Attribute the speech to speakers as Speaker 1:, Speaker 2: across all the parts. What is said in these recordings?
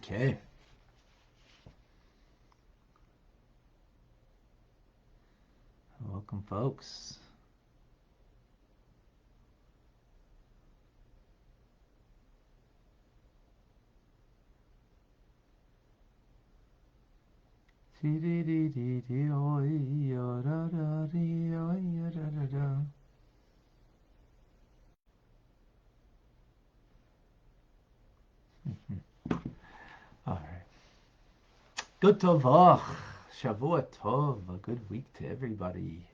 Speaker 1: Okay. Welcome, folks. All right. Good Tovach. Shavua Tov. A good week to everybody.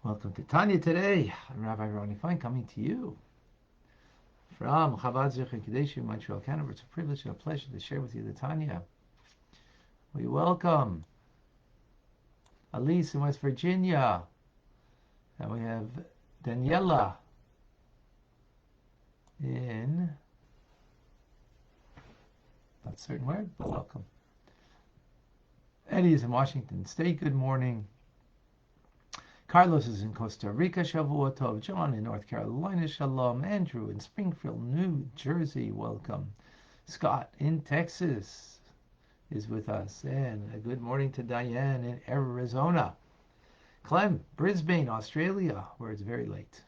Speaker 1: Welcome to Tanya today. I'm Rabbi Ronnie Fine coming to you from Chabad Zecher Kadeshu, Montreal, Canada. It's a privilege and a pleasure to share with you the Tanya. We welcome Elise in West Virginia. And we have Daniela in, not a certain word, but welcome. Eddie is in Washington State. Good morning. Carlos is in Costa Rica. Shavua Tov. John in North Carolina. Shalom. Andrew in Springfield, New Jersey. Welcome. Scott in Texas is with us. And a good morning to Diane in Arizona. Clem, Brisbane, Australia, where it's very late.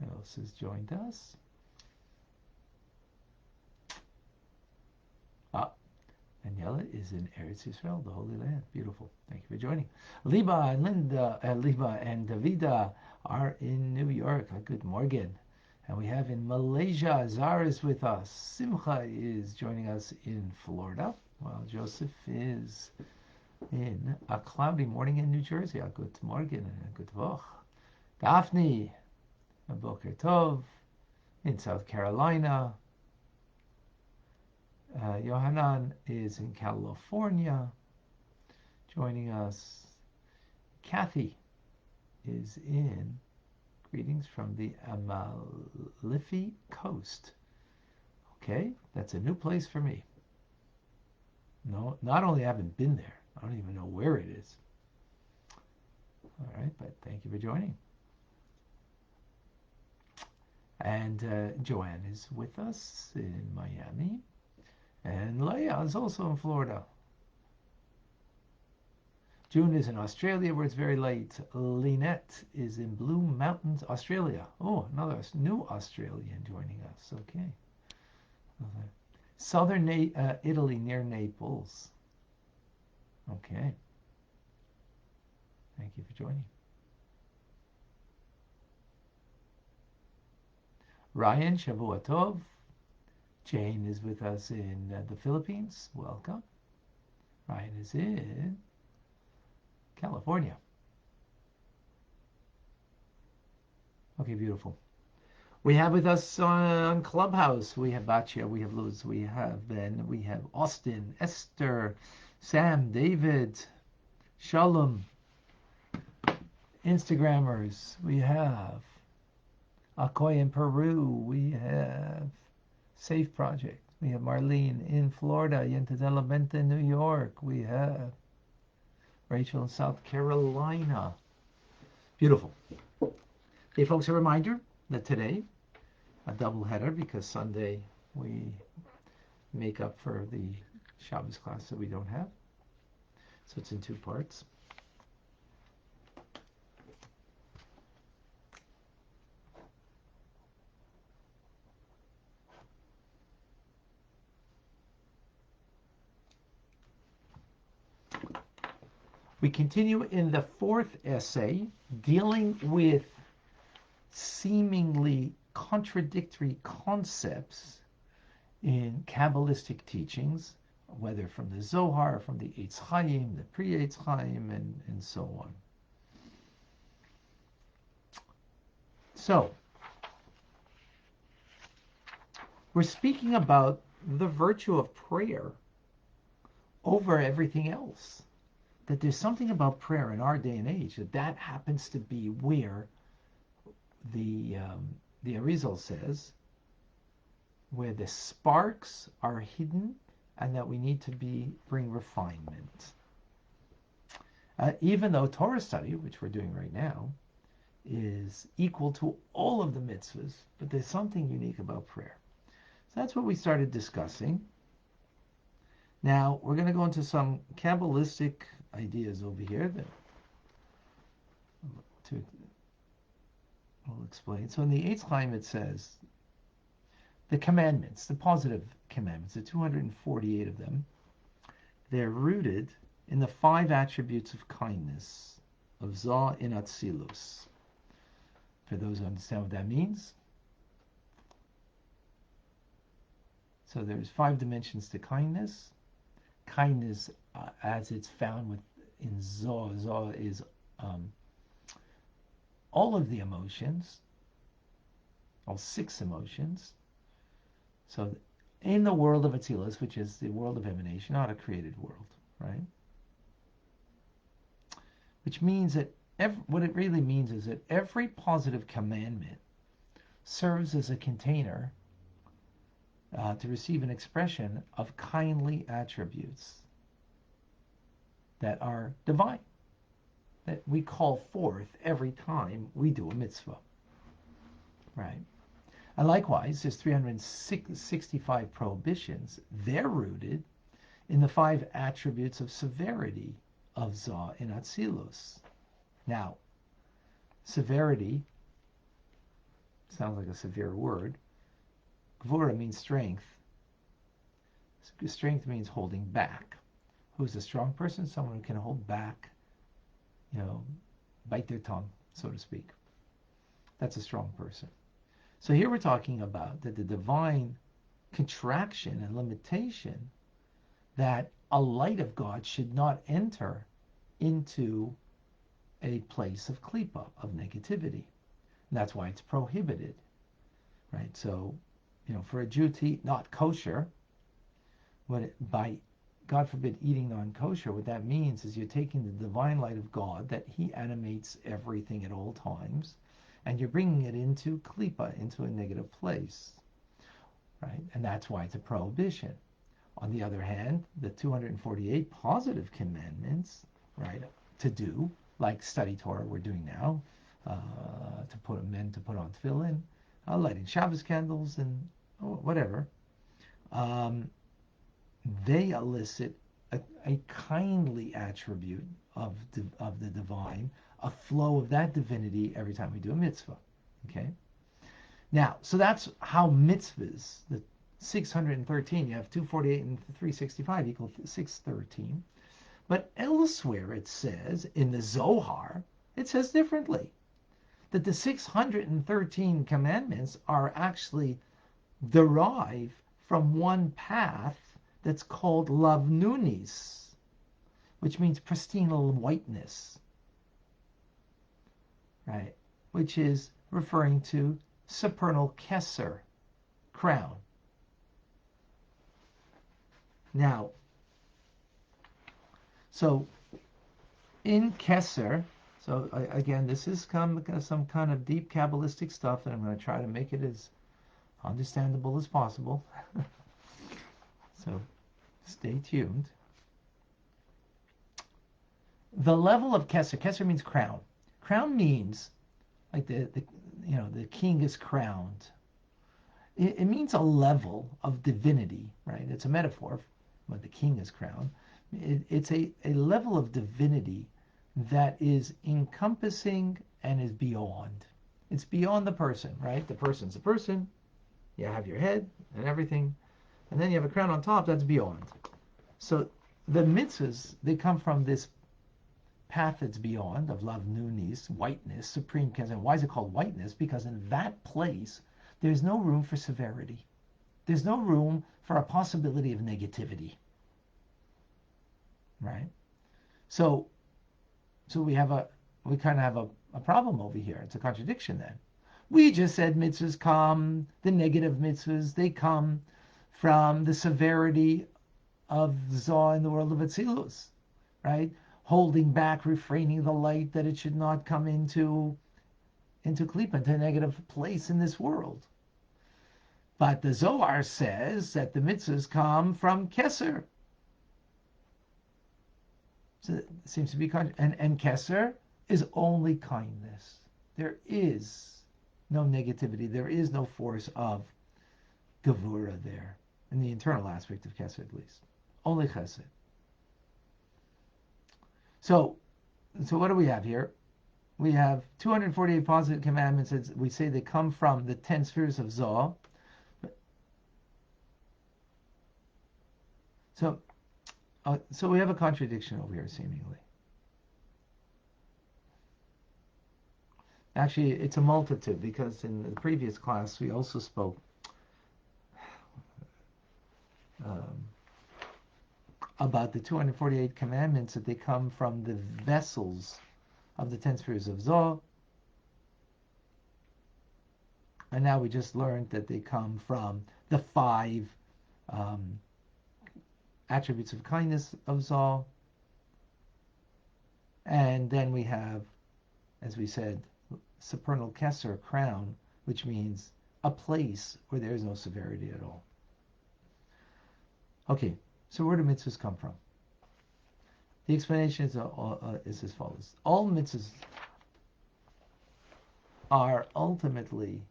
Speaker 1: Who else has joined us? Daniela is in Eretz Yisrael, the Holy Land. Beautiful. Thank you for joining. Liba and Davida are in New York. Good morning. And we have in Malaysia, Zara is with us. Simcha is joining us in Florida, while Joseph is in a cloudy morning in New Jersey. Good morning and good Woch. Daphne, Boker Tov, in South Carolina. Yohanan is in California, joining us. Kathy is in, greetings from the Amalfi Coast. Okay, that's a new place for me. No, not only haven't been there, I don't even know where it is. All right, but thank you for joining. And Joanne is with us in Miami. And Leah is also in Florida. June is in Australia, where it's very late. Lynette is in Blue Mountains, Australia. Oh, another new Australian joining us. Okay. Southern Italy, near Naples. Okay. Thank you for joining. Ryan, Shavua Tov. Jane is with us in the Philippines. Welcome. Ryan is in California. Okay, beautiful. We have with us on Clubhouse, we have Batya, we have Luz, we have Ben, we have Austin, Esther, Sam, David, Shalom, Instagrammers, we have Akoy in Peru, we have Safe Project. We have Marlene in Florida, Yentadela Benta in New York. We have Rachel in South Carolina. Beautiful. Hey, folks, a reminder that today, a double header, because Sunday we make up for the Shabbos class that we don't have. So it's in two parts. We continue in the fourth essay, dealing with seemingly contradictory concepts in Kabbalistic teachings, whether from the Zohar, from the Eitz Chaim, the pre-Eitz Chaim, and so on. So, we're speaking about the virtue of prayer over everything else. That there's something about prayer in our day and age that happens to be where the Arizal says, where the sparks are hidden, and that we need to bring refinement. Even though Torah study, which we're doing right now, is equal to all of the mitzvahs, but there's something unique about prayer. So that's what we started discussing. Now we're going to go into some Kabbalistic ideas over here that we'll explain. So in the Eitz Chaim it says the commandments, the positive commandments, the 248 of them, they're rooted in the 5 attributes of kindness, of Zah in Atzilus. For those who understand what that means. So there's 5 dimensions to kindness. Kindness, as it's found in Zah, Zah is all of the emotions, all 6 emotions. So in the world of Atzilus, which is the world of emanation, not a created world, right? Which means that what it really means is that every positive commandment serves as a container to receive an expression of kindly attributes that are divine, that we call forth every time we do a mitzvah, right? And likewise, there's 365 prohibitions. They're rooted in the 5 attributes of severity of Zah in Atzilus. Now, severity sounds like a severe word. Gvura means strength. Strength means holding back. Who's a strong person? Someone who can hold back, bite their tongue, so to speak. That's a strong person. So here we're talking about that the divine contraction and limitation, that a light of God should not enter into a place of klipa, of negativity. And that's why it's prohibited, right? So, for a Jew to eat not kosher, by God forbid eating non-kosher, what that means is you're taking the divine light of God, that He animates everything at all times, and you're bringing it into klipa, into a negative place, right? And that's why it's a prohibition. On the other hand, the 248 positive commandments, right, to do, like study Torah we're doing now, to put on tefillin, lighting Shabbos candles, and whatever, they elicit a kindly attribute of the divine, a flow of that divinity every time we do a mitzvah. Okay? Now, so that's how mitzvahs, the 613, you have 248 and 365 equal 613. But elsewhere it says, in the Zohar, it says differently, that the 613 commandments are actually derived from one path that's called lavnunis, which means pristine whiteness, right? Which is referring to supernal keser, crown. Now, so in keser, so again, this is some kind of deep Kabbalistic stuff that I'm going to try to make it as understandable as possible. So stay tuned. The level of keser, keser means crown. Crown means like the king is crowned. It means a level of divinity, right? It's a metaphor, but the king is crowned. It's a level of divinity that is encompassing and is beyond. It's beyond the person, right? The person's a person. You have your head and everything, and then you have a crown on top. That's beyond. So the mitzvahs, they come from this path that's beyond, of lavnunis, whiteness, supreme keser. Why is it called whiteness? Because in that place, there's no room for severity. There's no room for a possibility of negativity. Right? So we kind of have a problem over here. It's a contradiction then. We just said mitzvahs come, the negative mitzvahs, they come from the severity of Zah in the world of Atzilus, right? Holding back, refraining the light that it should not come into klipa, into a negative place in this world. But the Zohar says that the mitzvahs come from keser. So it seems to be and keser is only kindness. there is no negativity. There is no force of gevura there, in the internal aspect of Kesed at least. Only Chesed. So what do we have here? We have 248 positive commandments. As we say they come from the 10 spheres of Zoh. So we have a contradiction over here, seemingly. Actually, it's a multitude, because in the previous class we also spoke about the 248 commandments, that they come from the vessels of the 10 spheres of Zoh. And now we just learned that they come from the 5 attributes of kindness of Zoh. And then we have, as we said, supernal Keser, crown, which means a place where there is no severity at all. Okay, so where do mitzvahs come from? The explanation is as follows. All mitzvahs are ultimately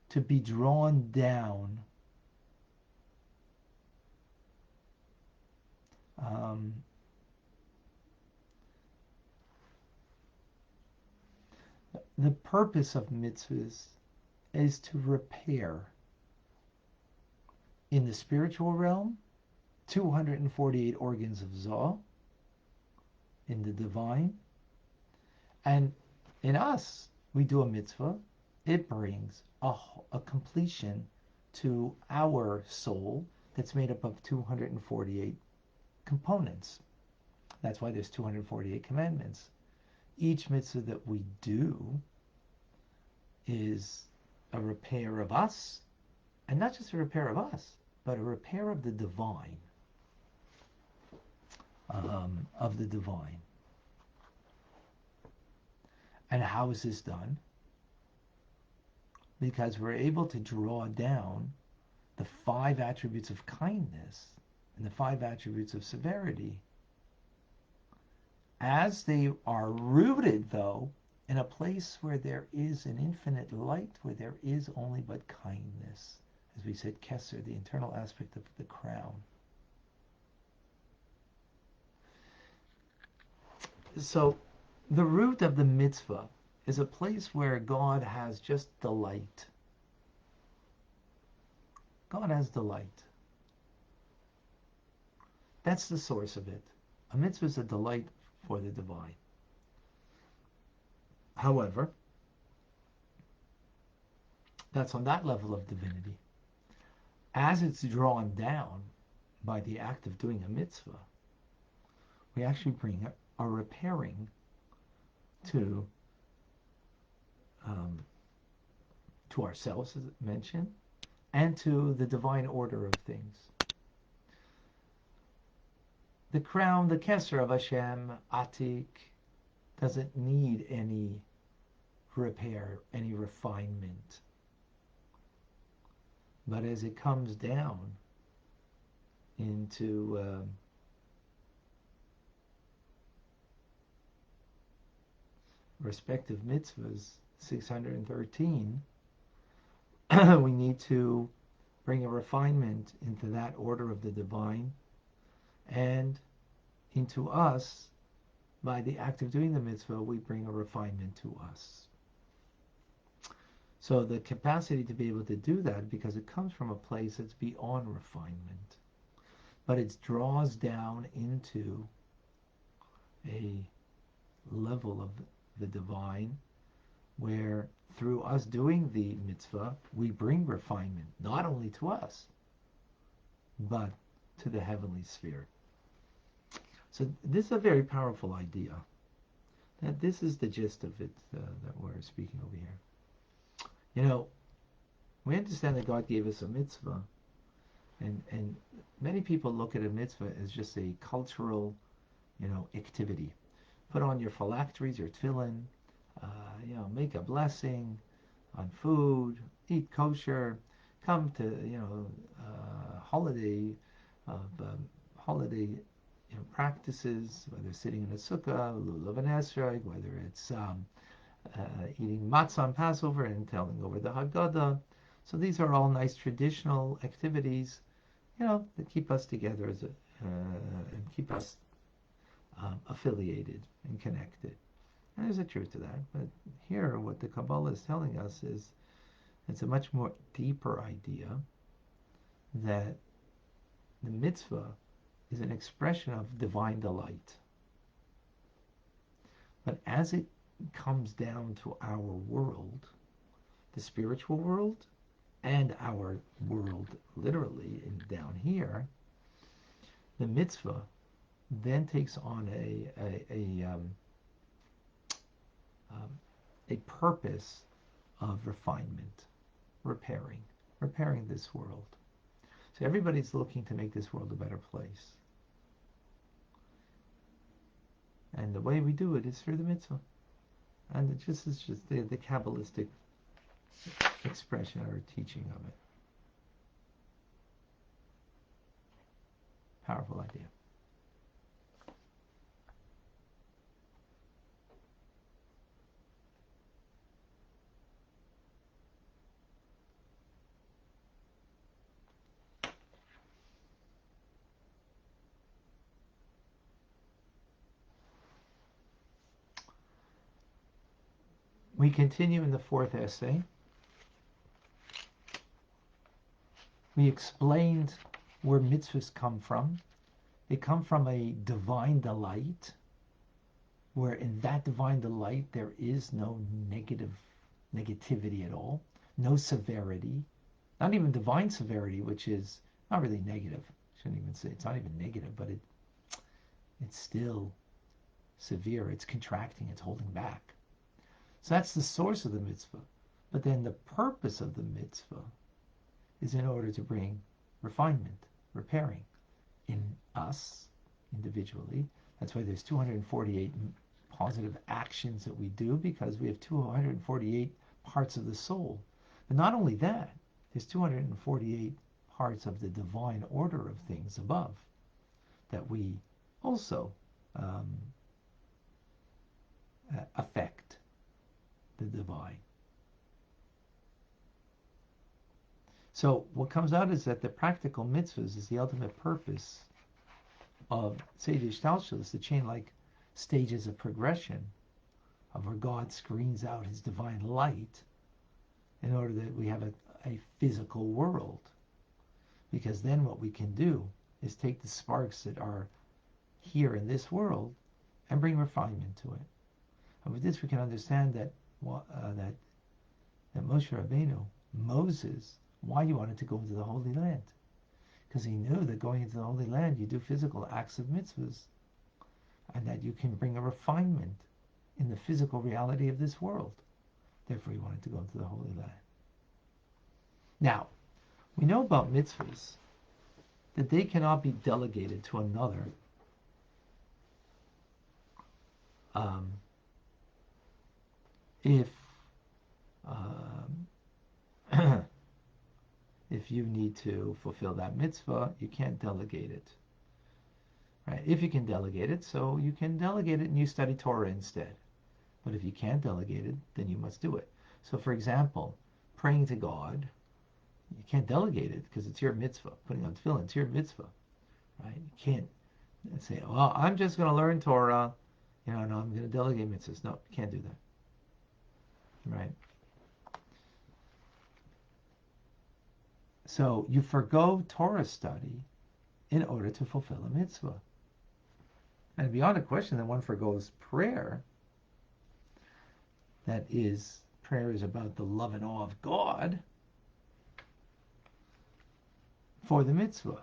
Speaker 1: to be drawn down the purpose of mitzvahs is to repair in the spiritual realm 248 organs of Zoh in the divine, and in us we do a mitzvah, it brings a completion to our soul that's made up of 248 components. That's why there's 248 commandments. Each mitzvah that we do is a repair of us, and not just a repair of us, but a repair of the divine. And how is this done? Because we're able to draw down the 5 attributes of kindness and the 5 attributes of severity, as they are rooted, though, in a place where there is an infinite light, where there is only but kindness. As we said, Keser, the internal aspect of the crown. So the root of the mitzvah is a place where God has just delight. God has delight. That's the source of it. A mitzvah is a delight for the divine. However, that's on that level of divinity. As it's drawn down by the act of doing a mitzvah, we actually bring a repairing to ourselves, as mentioned, and to the divine order of things. The crown, the Keser of Hashem, Atik, doesn't need any repair, any refinement. But as it comes down into respective mitzvahs, 613, we need to bring a refinement into that order of the divine, and into us, by the act of doing the mitzvah, we bring a refinement to us. So the capacity to be able to do that, because it comes from a place that's beyond refinement, but it draws down into a level of the divine, where through us doing the mitzvah, we bring refinement, not only to us, but to the heavenly sphere. So this is a very powerful idea. That this is the gist of it that we're speaking over here. You know, we understand that God gave us a mitzvah, and many people look at a mitzvah as just a cultural, activity. Put on your phylacteries, your tefillin, make a blessing on food, eat kosher, come to holiday practices, whether it's sitting in a sukkah, lulav and esrog, whether it's eating matzah on Passover and telling over the Haggadah. So these are all nice traditional activities, that keep us together and keep us affiliated and connected. And there's a truth to that. But here, what the Kabbalah is telling us is it's a much more deeper idea that the mitzvah is an expression of divine delight. But as it comes down to our world, the spiritual world, and our world literally down here, the mitzvah then takes on a purpose of refinement, repairing this world. So everybody's looking to make this world a better place. And the way we do it is through the mitzvah. And it just is just the Kabbalistic expression or teaching of it. Powerful idea. We continue in the fourth essay. We explained where mitzvahs come from. They come from a divine delight, where in that divine delight there is no negativity at all, no severity, not even divine severity, which is not really negative. Shouldn't even say it's not even negative, but it's still severe. It's contracting. It's holding back. So that's the source of the mitzvah. But then the purpose of the mitzvah is in order to bring refinement, repairing in us individually. That's why there's 248 positive actions that we do, because we have 248 parts of the soul. But not only that, there's 248 parts of the divine order of things above that we also affect the divine. So what comes out is that the practical mitzvahs is the ultimate purpose of Seder Shtalshelus, the chain-like stages of progression of where God screens out his divine light in order that we have a physical world. Because then what we can do is take the sparks that are here in this world and bring refinement to it. And with this we can understand that Moshe Rabbeinu, Moses, why he wanted to go into the Holy Land. Because he knew that going into the Holy Land you do physical acts of mitzvahs and that you can bring a refinement in the physical reality of this world. Therefore he wanted to go into the Holy Land. Now, we know about mitzvahs that they cannot be delegated to another if you need to fulfill that mitzvah, you can't delegate it. Right? If you can delegate it, so you can delegate it and you study Torah instead. But if you can't delegate it, then you must do it. So for example, praying to God, you can't delegate it because it's your mitzvah. Putting on tefillin, it's your mitzvah. Right? You can't say, well, I'm just going to learn Torah. No, I'm going to delegate mitzvahs. No, you can't do that. Right? So you forgo Torah study in order to fulfill a mitzvah. And beyond a question that one forgoes prayer, that is, prayer is about the love and awe of God, for the mitzvah.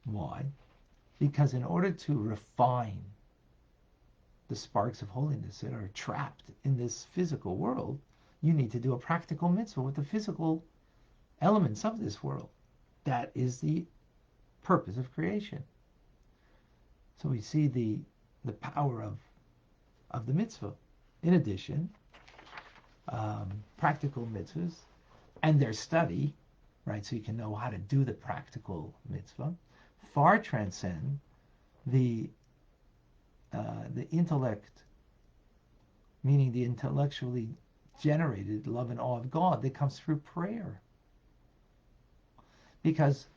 Speaker 1: Why? Because in order to refine the sparks of holiness that are trapped in this physical world, you need to do a practical mitzvah with the physical elements of this world. That is the purpose of creation. So we see the power of the mitzvah. In addition, practical mitzvahs and their study, right? So you can know how to do the practical mitzvah. far transcend the intellect, meaning the intellectually generated love and awe of God that comes through prayer. Because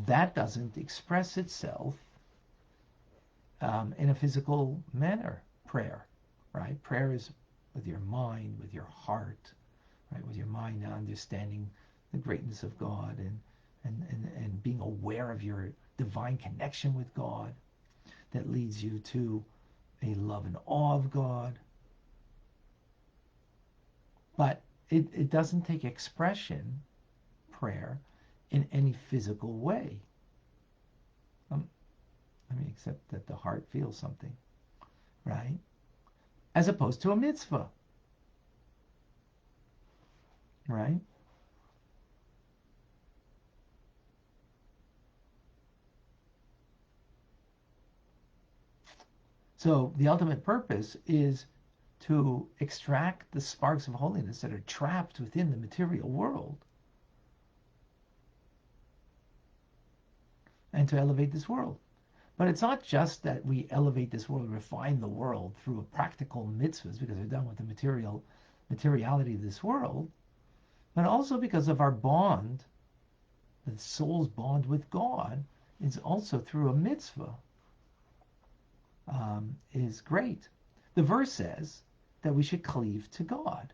Speaker 1: that doesn't express itself in a physical manner, prayer, right? Prayer is with your mind, with your heart, right? With your mind understanding the greatness of God and being aware of your divine connection with God that leads you to a love and awe of God. But it doesn't take expression, prayer, in any physical way. Except that the heart feels something, right? As opposed to a mitzvah, right? So the ultimate purpose is to extract the sparks of holiness that are trapped within the material world and to elevate this world. But it's not just that we elevate this world, refine the world through a practical mitzvahs because they're done with the materiality of this world, but also because of our bond, the soul's bond with God is also through a mitzvah, is great. The verse says that we should cleave to God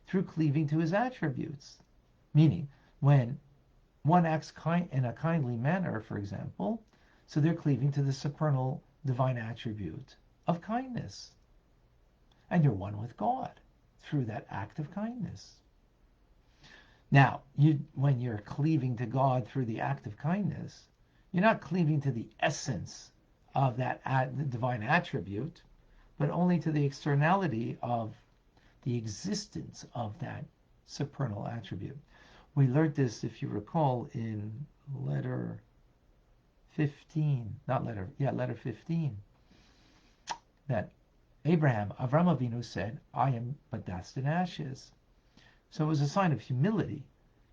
Speaker 1: through cleaving to his attributes. Meaning, when one acts in a kindly manner, for example, so they're cleaving to the supernal divine attribute of kindness. And you're one with God through that act of kindness. Now, when you're cleaving to God through the act of kindness, you're not cleaving to the essence of that the divine attribute, but only to the externality of the existence of that supernal attribute. We learned this, if you recall, in letter 15, letter 15, that Avram Avinu said, I am but dust and ashes. So it was a sign of humility.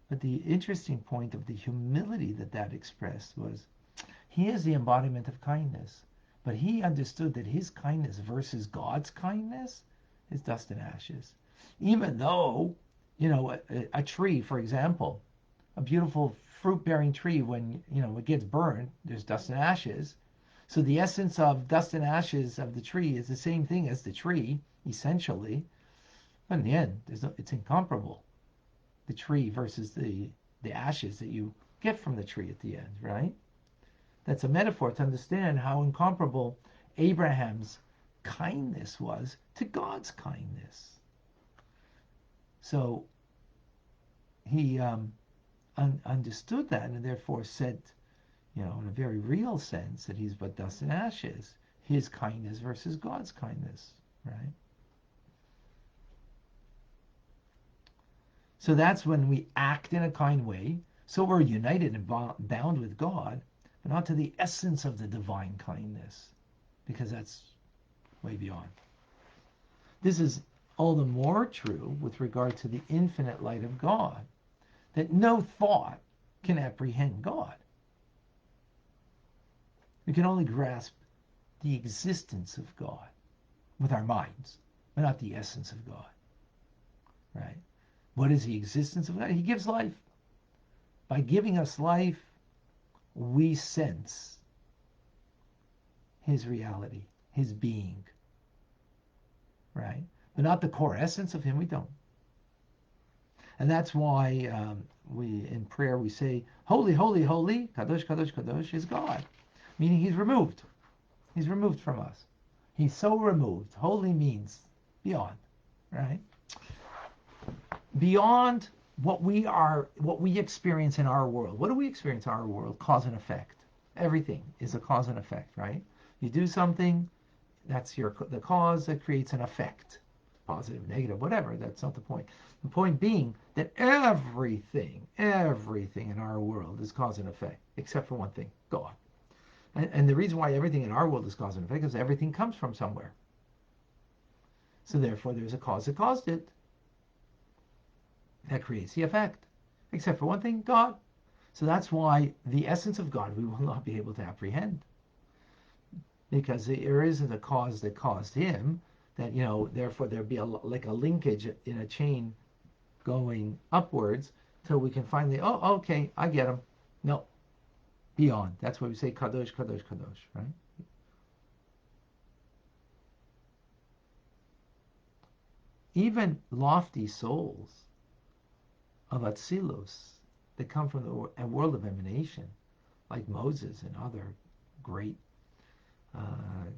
Speaker 1: But the interesting point of the humility that expressed was, he is the embodiment of kindness, but he understood that his kindness versus God's kindness is dust and ashes. Even though, a tree, for example, a beautiful fruit-bearing tree, when, it gets burned, there's dust and ashes. So the essence of dust and ashes of the tree is the same thing as the tree, essentially. But in the end, it's incomparable. The tree versus the ashes that you get from the tree at the end, right? That's a metaphor to understand how incomparable Abraham's kindness was to God's kindness. So he understood that and therefore said, in a very real sense, that he's but dust and ashes. His kindness versus God's kindness, right? So that's when we act in a kind way. So we're united and bound with God, but not to the essence of the divine kindness, because that's way beyond. This is all the more true with regard to the infinite light of God, that no thought can apprehend God. We can only grasp the existence of God with our minds, but not the essence of God, right? What is the existence of God? He gives life. By giving us life, we sense his reality, his being, right? But not the core essence of him, we don't. And that's why in prayer we say, holy, holy, holy, kadosh, kadosh, kadosh is God. Meaning he's removed. He's removed from us. He's so removed. Holy means beyond, right? Beyond what we experience in our world. What do we experience in our world? Cause and effect. Everything is a cause and effect, right? You do something, that's the cause that creates an effect. Positive, negative, whatever, that's not the point. The point being that everything in our world is cause and effect, except for one thing, God. And the reason why everything in our world is cause and effect is everything comes from somewhere. So therefore there's a cause that caused it. That creates the effect. Except for one thing, God. So that's why the essence of God we will not be able to apprehend, because there isn't a cause that caused him, that, therefore there'd be like a linkage in a chain going upwards till we can finally, oh, okay, I get him. No, beyond. That's why we say kadosh, kadosh, kadosh, right? Even lofty souls of Atzilus that come from a world of emanation, like Moses and other great,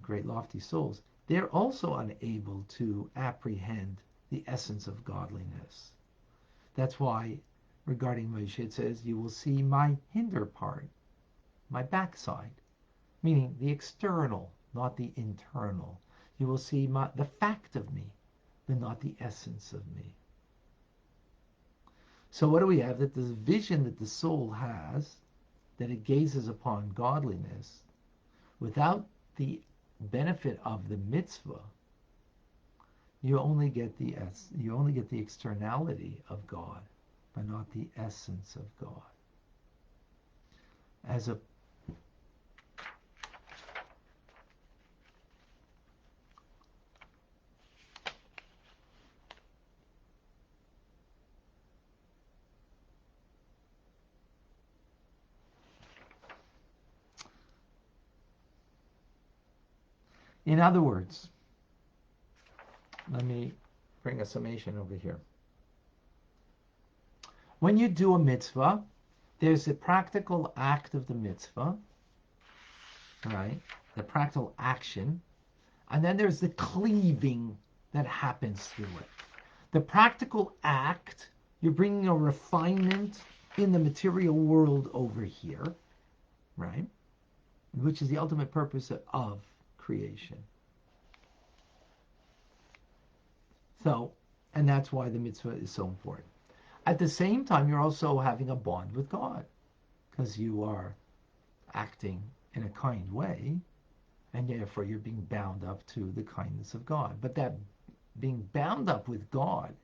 Speaker 1: great lofty souls, they're also unable to apprehend the essence of godliness. That's why, regarding Moshe, it says, "You will see my hinder part, my backside," meaning the external, not the internal. You will see the fact of me, but not the essence of me. So what do we have? That this vision that the soul has, that it gazes upon godliness, without the benefit of the mitzvah, you only get the externality of God, but not the essence of God. In other words, let me bring a summation over here. When you do a mitzvah, there's a practical act of the mitzvah, right? The practical action. And then there's the cleaving that happens through it. The practical act, you're bringing a refinement in the material world over here, right? Which is the ultimate purpose of creation. So, and that's why the mitzvah is so important. At the same time, you're also having a bond with God, because you are acting in a kind way, and therefore you're being bound up to the kindness of God. But that being bound up with God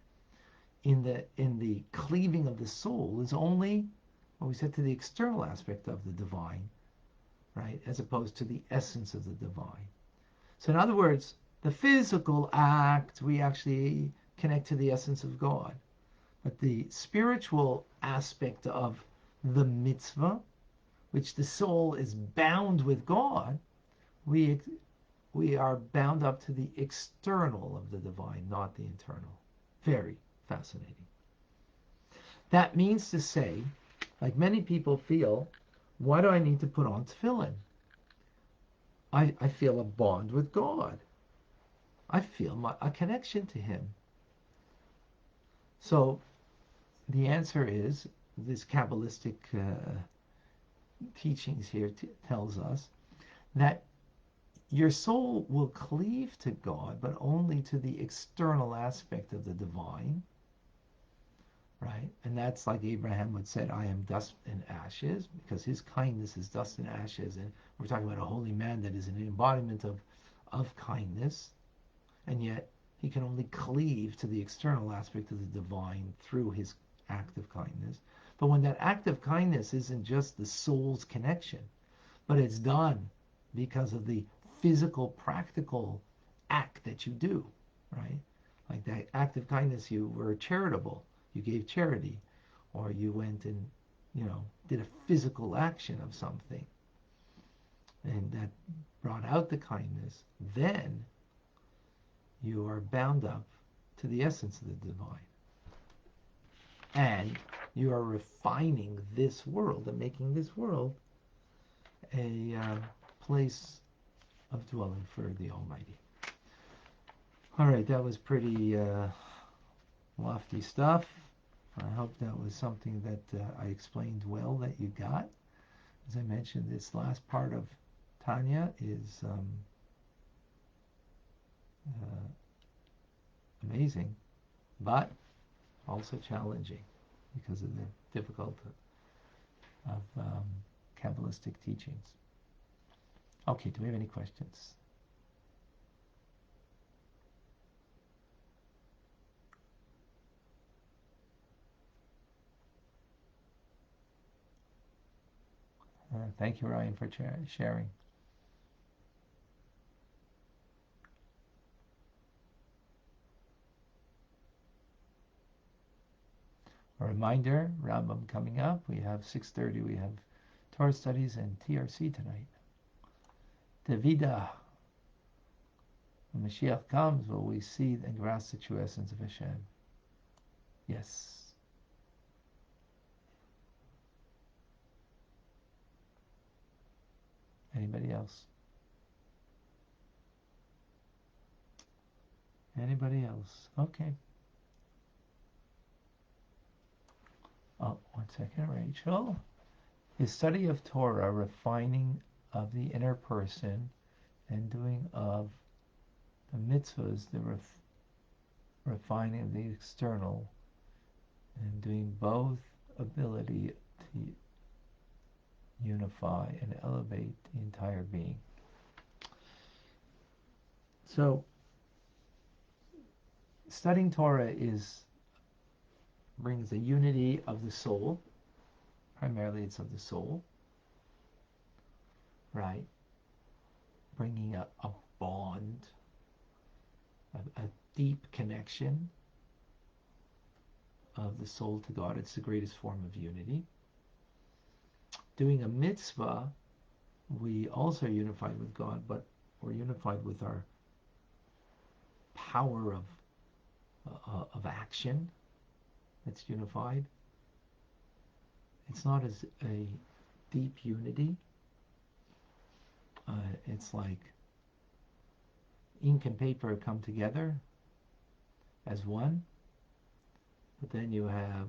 Speaker 1: in the cleaving of the soul is only what we said, to the external aspect of the divine, right, as opposed to the essence of the divine. So in other words, the physical act, we actually connect to the essence of God. But the spiritual aspect of the mitzvah, which the soul is bound with God, we are bound up to the external of the divine, not the internal. Very fascinating. That means to say, like many people feel, why do I need to put on tefillin? I feel a bond with God. I feel a connection to him. So the answer is, this Kabbalistic teachings here tells us that your soul will cleave to God, but only to the external aspect of the divine, right? And that's like Abraham would said, I am dust and ashes, because his kindness is dust and ashes. And we're talking about a holy man that is an embodiment of kindness, and yet he can only cleave to the external aspect of the divine through his act of kindness. But when that act of kindness isn't just the soul's connection, but it's done because of the physical, practical act that you do, right? Like that act of kindness, you were charitable, you gave charity, or you went and, did a physical action of something, and that brought out the kindness, then you are bound up to the essence of the divine. And you are refining this world and making this world a place of dwelling for the Almighty. All right, that was pretty lofty stuff. I hope that was something that I explained well, that you got. As I mentioned, this last part of Tanya is amazing, but also challenging because of the difficulty of Kabbalistic teachings. Okay, do we have any questions? Torah. Thank you, Ryan, for sharing. A reminder, Rambam coming up. We have 6:30. We have Torah studies and TRC tonight. Davida. When Mashiach comes, will we see and grasp the true essence of Hashem? Yes. Anybody else? Anybody else? Okay. Oh, 1 second, Rachel. His study of Torah, refining of the inner person, and doing of the mitzvahs, the refining of the external, and doing both ability to unify and elevate the entire being. So, studying Torah brings a unity of the soul. Primarily it's of the soul, right? Bringing a bond, a deep connection of the soul to God. It's the greatest form of unity. Doing a mitzvah, we also are unified with God, but we're unified with our power of action. It's unified. It's not as a deep unity. It's like ink and paper come together as one, but then you have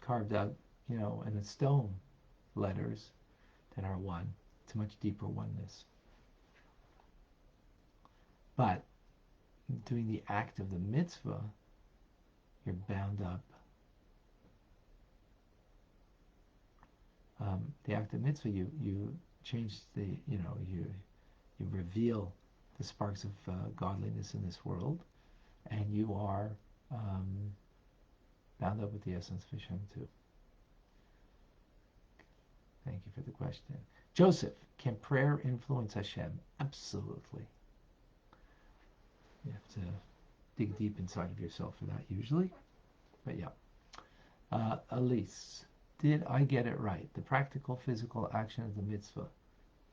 Speaker 1: carved out, in a stone, letters that are one. It's a much deeper oneness. But doing the act of the mitzvah, you're bound up. The act of mitzvah, you change you reveal the sparks of godliness in this world, and you are bound up with the essence of Hashem too. Thank you for the question. Joseph, can prayer influence Hashem? Absolutely. You have to dig deep inside of yourself for that usually. But yeah. Elise, did I get it right? The practical physical action of the mitzvah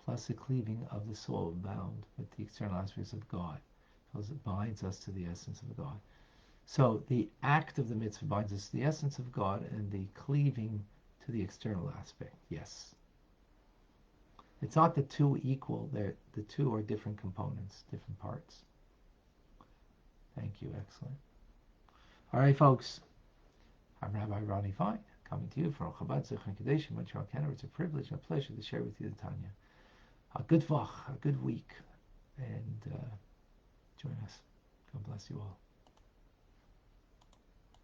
Speaker 1: plus the cleaving of the soul bound with the external aspects of God, because it binds us to the essence of God. So the act of the mitzvah binds us to the essence of God, and the cleaving to the external aspect. Yes. It's not the two equal. The two are different components, different parts. Thank you. Excellent. All right, folks. I'm Rabbi Ronnie Fine, coming to you from Chabad Zichron Kadesh in Montreal, Canada. It's a privilege and a pleasure to share with you the Tanya. A good vach, a good week, and join us. God bless you all.